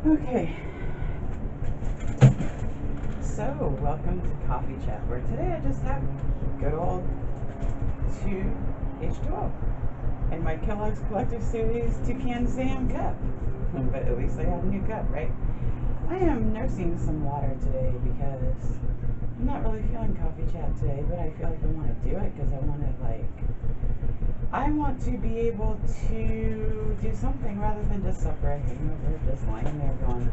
Okay, so welcome to Coffee Chat, where today I just have good old 2H2O and my Kellogg's Collective Series Toucan Sam cup. But at least I have a new cup, right? I am nursing some water today because I'm not really feeling Coffee Chat today, but I feel like I want to do it because I want to be able to do something rather than just suffer a hangover, just lying there going,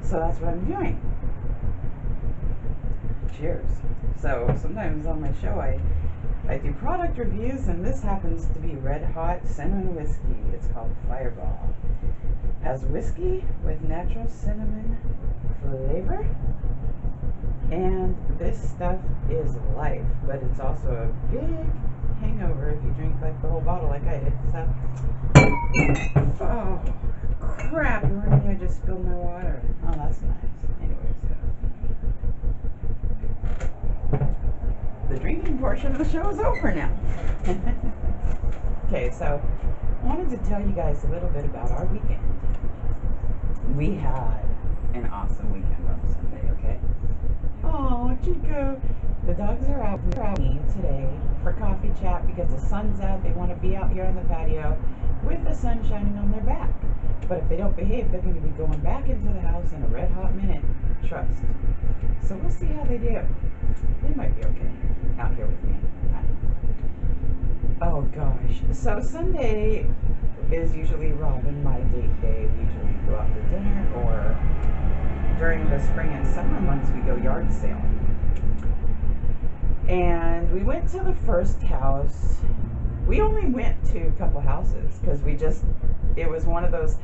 So that's what I'm doing. Cheers. So sometimes on my show I do product reviews, and this happens to be red hot cinnamon whiskey. It's called Fireball. Has whiskey with natural cinnamon flavor, and this stuff is life, but it's also a big hangover if you drink like the whole bottle like I did. So, oh crap, I just spilled my water. Oh, that's nice. Anyways, the drinking portion of the show is over now. Okay, so I wanted to tell you guys a little bit about our weekend. We had an awesome weekend on Sunday, okay? Oh, Chico. The dogs are out today for coffee chat because the sun's out. They want to be out here on the patio with the sun shining on their back. But if they don't behave, they're going to be going back into the house in a red hot minute. Trust. So we'll see how they do. They might be okay out here with me. Oh gosh. So Sunday is usually Rob and my date day. We usually go out to dinner, or during the spring and summer months we go yard sailing. And we went to the first house. We only went to a couple houses because it was one of those,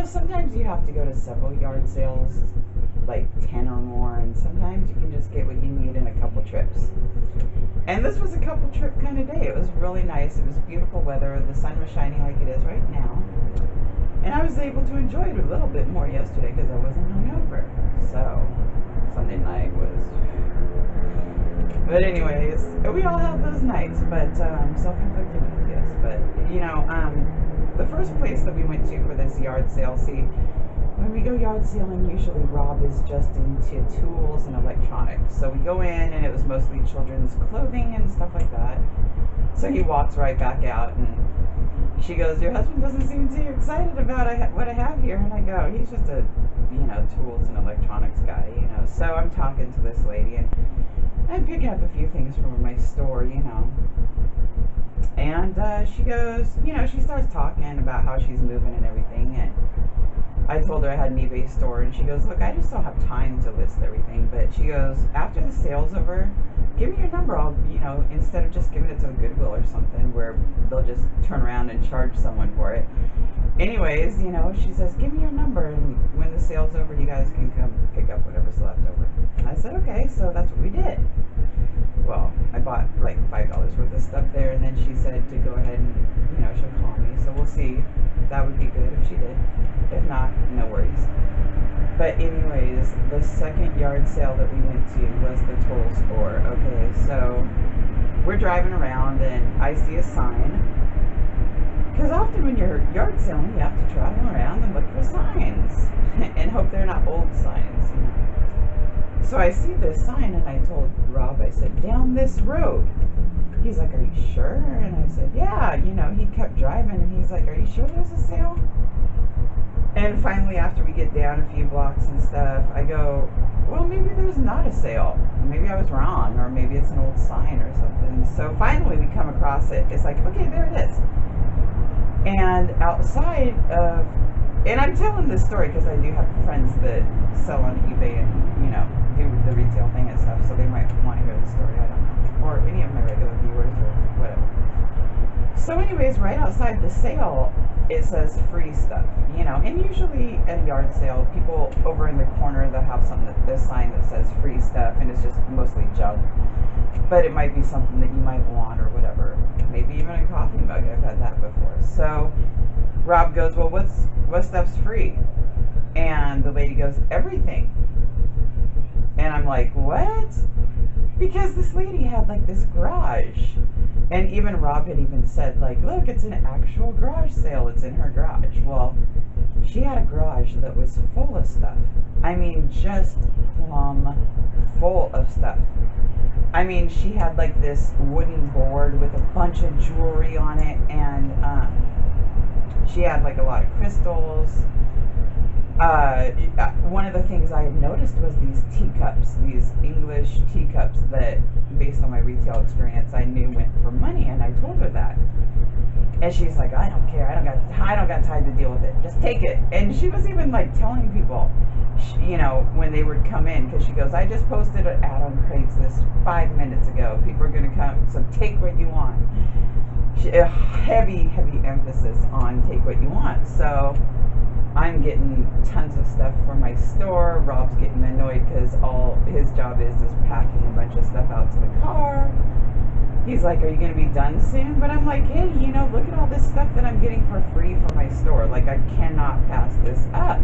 sometimes you have to go to several yard sales, like 10 or more, and sometimes you can just get what you need in a couple trips. And this was a couple trip kind of day. It was really nice. It was beautiful weather. The sun was shining like it is right now. And I was able to enjoy it a little bit more yesterday because I wasn't hungover. So Sunday night was... But anyways, we all have those nights, but self-inflicted, yes. But, the first place that we went to for this yard sale, see, when we go yard sailing, usually Rob is just into tools and electronics. So we go in, and it was mostly children's clothing and stuff like that. So he walks right back out, and she goes, "Your husband doesn't seem too excited about what I have here." And I go, "He's just a, tools and electronics guy, So I'm talking to this lady, and I'm picking up a few things from my store, And she goes, she starts talking about how she's moving and everything. And I told her I had an eBay store, and she goes, "Look, I just don't have time to list everything." But she goes, "After the sale's over, give me your number. I'll, instead of just giving it to the Goodwill or something where they'll just turn around and charge someone for it." Anyways, she says, "Give me your number, and when the sale's over, you guys can come pick up whatever's left over." And I said, "Okay," so that's what we did. Well, I bought like $5 worth of stuff there, and then she said to go ahead and, she'll call me. So we'll see. That would be good if she did. If not, no worries. But anyways, the second yard sale that we went to was the tool store. Okay, so we're driving around, and I see a sign. Because often when you're yard selling, you have to travel around and look for signs and hope they're not old signs. So I see this sign, and I told Rob, I said, "Down this road." He's like, "Are you sure?" And I said, "Yeah." He kept driving, and he's like, "Are you sure there's a sale?" And finally, after we get down a few blocks and stuff, I go, "Well, maybe there's not a sale. Maybe I was wrong, or maybe it's an old sign or something." So finally, we come across it. It's like, okay, there it is. And outside of, and I'm telling this story because I do have friends that sell on eBay and, do the retail thing and stuff, so they might want to hear the story, I don't know. Or any of my regular viewers or whatever. So anyways, right outside the sale, it says free stuff, and usually at a yard sale, people over in the corner, they'll have this sign that says free stuff, and it's just mostly junk. But it might be something that you might want or whatever. Maybe even a coffee mug. I've had that before. So Rob goes, "Well, what stuff's free?" And the lady goes, "Everything." And I'm like, "What?" Because this lady had like this garage, and even Rob had even said, like, "Look, it's an actual garage sale. It's in her garage." Well, she had a garage that was full of stuff. I mean, just plumb full of stuff. I mean, she had like this wooden board with a bunch of jewelry on it, and she had like a lot of crystals. One of the things I had noticed was these teacups, these English teacups that, based on my retail experience, I knew went for money, and I told her that. And she's like, I don't care. I don't got time to deal with it. Just take it. And she was even like telling people, when they would come in, because she goes, I just posted an ad on Craigslist 5 minutes ago. People are going to come, so take what you want. A heavy emphasis on take what you want. So I'm getting tons of stuff for my store. Rob's getting annoyed because all his job is packing a bunch of stuff out to the car. He's like, are you going to be done soon? But I'm like, hey, look at all this stuff that I'm getting for free for my store. Like, I cannot pass this up.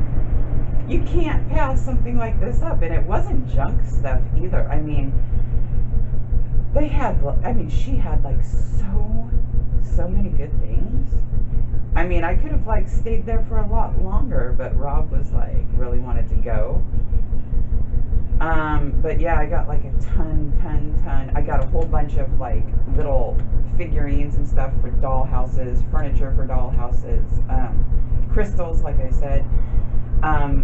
You can't pass something like this up. And it wasn't junk stuff either. I mean, she had like so many good things. I mean, I could have like stayed there for a lot longer, but Rob was like, really wanted to go. But yeah, I got like a ton. I got a whole bunch of like little figurines and stuff for doll houses, furniture for doll houses, crystals, like I said,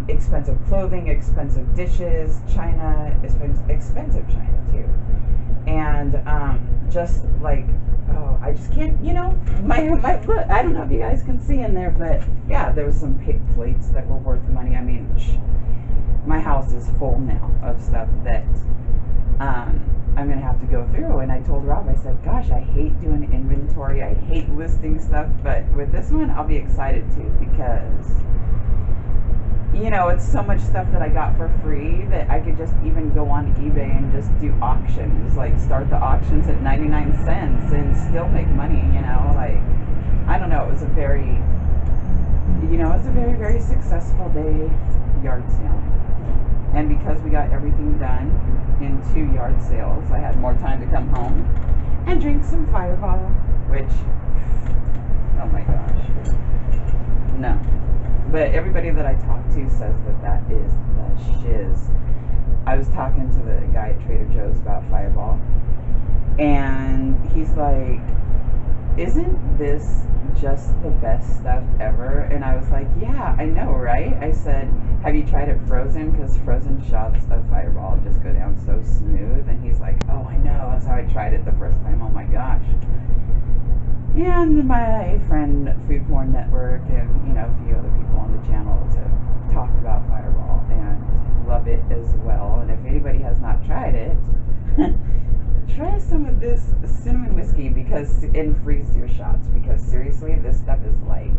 expensive clothing, expensive dishes, china, expensive china too. And just like, I just can't, my look, I don't know if you guys can see in there, but yeah, there was some plates that were worth money. I mean, my house is full now of stuff that I'm going to have to go through. And I told Rob, I said, gosh, I hate doing inventory. I hate listing stuff. But with this one, I'll be excited too, because, it's so much stuff that I got for free that I could just even go on eBay and just do auctions, like start the auctions at 99 cents and still make money, like, I don't know. It was a very, very successful day yard sale. And because we got everything done in 2 yard sales, I had more time to come home and drink some Fireball, which, oh my gosh, no. But everybody that I talk to says that is the shiz. I was talking to the guy at Trader Joe's about Fireball, and he's like, isn't this just the best stuff ever? And I was like, yeah, I know, right? I said, have you tried it frozen? Because frozen shots of Fireball just go down so smooth. And he's like, oh, I know. That's how I tried it the first time. Oh my gosh. And my friend Food Porn Network and a few other people on the channel have talked about Fireball and love it as well. And if anybody has not tried it, try some of this cinnamon whiskey and freeze your shots, because seriously, this stuff is like,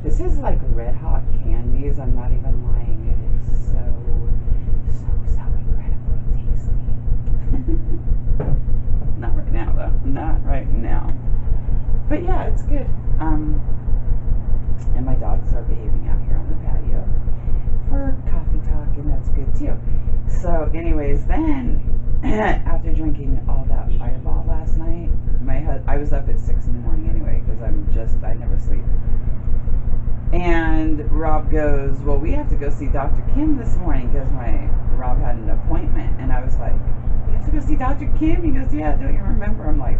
this is like red hot candies. I'm not even lying. It is so incredibly tasty. Not right now though. Not right now. But yeah, it's good. And my dogs are behaving out here on the patio for coffee talk, and that's good too. So anyways, then after drinking all that Fireball last night, I was up at 6 in the morning anyway, because I never sleep. And Rob goes, well, we have to go see Dr. Kim this morning, because Rob had an appointment. And I was like, we have to go see Dr. Kim? He goes, yeah, don't you remember? I'm like,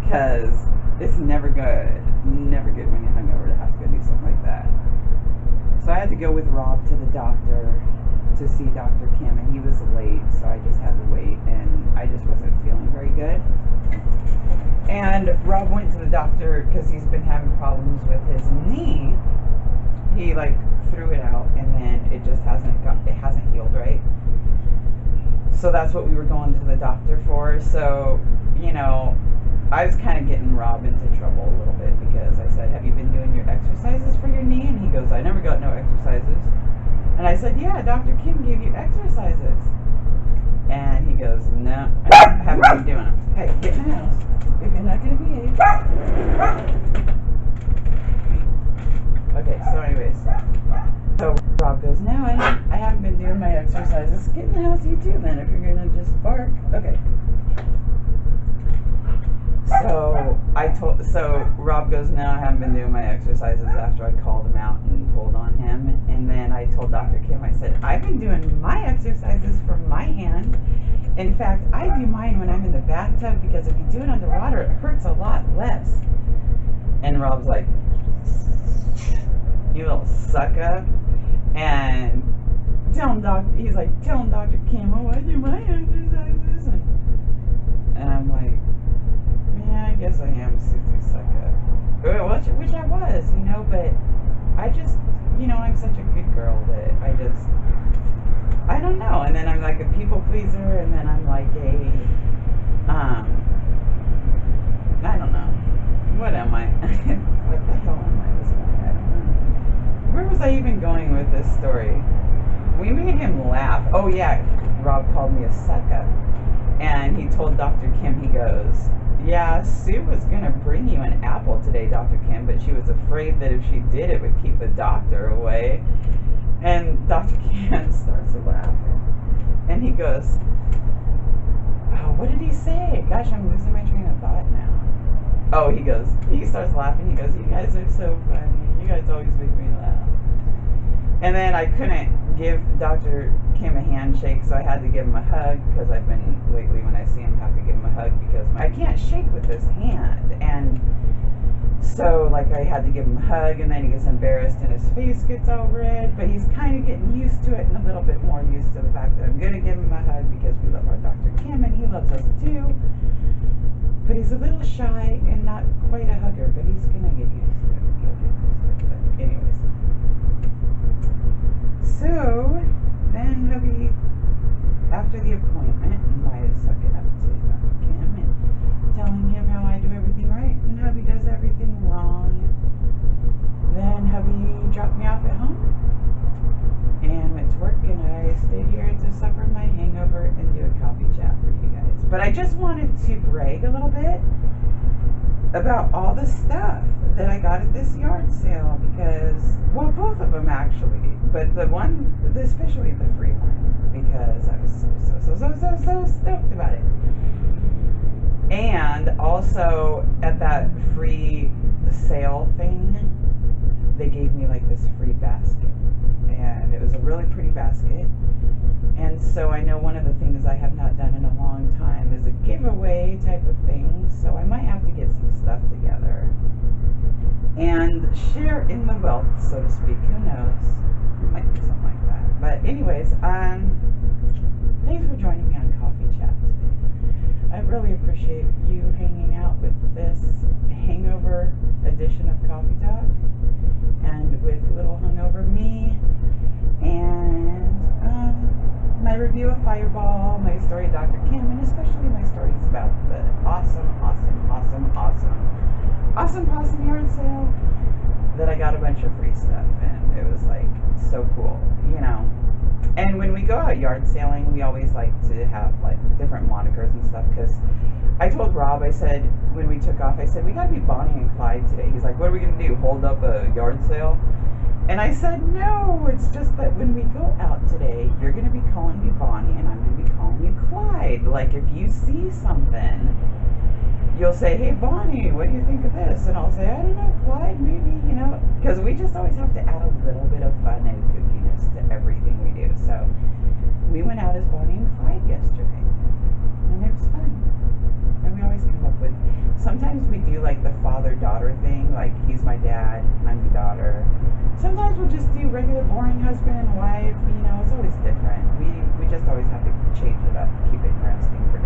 because it's never good when you're hungover to have to go do something like that. So I had to go with Rob to the doctor to see Dr. Kim, and he was late, so I just had to wait, and I just wasn't feeling very good. And Rob went to the doctor because he's been having problems with his knee. He like threw it out, and then it just hasn't healed right. So that's what we were going to the doctor for. So, I was kind of getting Rob into trouble a little bit, because I said, have you been doing your exercises for your knee? And he goes, I never got no exercises. And I said, yeah, Dr. Kim gave you exercises. And he goes, no, I haven't been doing them. Hey, get in the house if you're not going to behave. Okay, so anyways. So Rob goes, no, I haven't been doing my exercises. Get in the house, you too, then, if you're going to just bark. Okay. So Rob goes, no, I haven't been doing my exercises after I called him out and told Dr. Kim, I said, I've been doing my exercises from my hand. In fact, I do mine when I'm in the bathtub because if you do it underwater, it hurts a lot less. And Rob's like, you little suck up. And he's like, tell him Dr. Kim, oh, I do my exercises. And I'm like, yeah, I guess I am Susie suck up. Which I was, but I just, I'm such a good girl that I don't know. And then I'm like a people pleaser, and then I'm like I don't know. What am I? What the hell am I this morning? I don't know. Where was I even going with this story? We made him laugh. Oh yeah, Rob called me a suck up. And he told Dr. Kim, he goes, yeah, Sue was going to bring you an apple today, Dr. Kim, but she was afraid that if she did, it would keep the doctor away. And Dr. Kim starts laughing. And he goes, oh, what did he say? Gosh, I'm losing my train of thought now. Oh, he starts laughing. He goes, you guys are so funny. You guys always make me laugh. And then I couldn't give Dr. Kim a handshake, so I had to give him a hug, because I've been, lately when I see him, have to give him a hug because I can't shake with this hand. And so, I had to give him a hug, and then he gets embarrassed and his face gets all red, but he's kind of getting used to it and a little bit more used to the fact that I'm going to give him a hug because we love our Dr. Kim and he loves us too. But he's a little shy and not quite a hugger, but he's going to get used to it. He'll get used to it. But anyways. So, then hubby, after the appointment, and Maya's sucking up to Dr. Kim and telling him how I do everything right and hubby does everything wrong. Then hubby dropped me off at home and went to work, and I stayed here to suffer my hangover and do a coffee chat for you guys. But I just wanted to brag a little bit about all the stuff that I got at this yard sale because, well, both of them actually, but especially the free one, because I was so stoked about it. And also at that free sale thing, they gave me this free basket, and it was a really pretty basket. And so I know one of the things I have not done in a long time is a giveaway type of thing, so I might have to get some stuff together and share in the wealth, so to speak. Who knows? I might do something like that. But anyways, thanks for joining me on Coffee Chat today. I really appreciate you hanging out with this hangover edition of Coffee Talk, and with little hungover me, and my review of Fireball, my story of Dr. Kim, and especially my stories about the awesome possum yard sale that I got a bunch of free stuff, and it was so cool, And when we go out yard sailing, we always like to have different monikers and stuff, because I told Rob, I said, when we took off, I said, we gotta be Bonnie and Clyde today. He's like, what are we gonna do, hold up a yard sale? And I said, no, it's just that when we go out today, you're gonna be calling me Bonnie and I'm gonna be calling you Clyde. If you see something, you'll say, hey Bonnie, what do you think of this? And I'll say, I don't know, Clyde, maybe, because we just always have to add a little bit of fun and kookiness to everything we do. So we went out as Bonnie and Clyde yesterday, and it was fun. And we always come up with, sometimes we do the father-daughter thing, he's my dad, I'm the daughter. Sometimes we'll just do regular boring husband and wife, it's always different. We just always have to change it up, keep it interesting for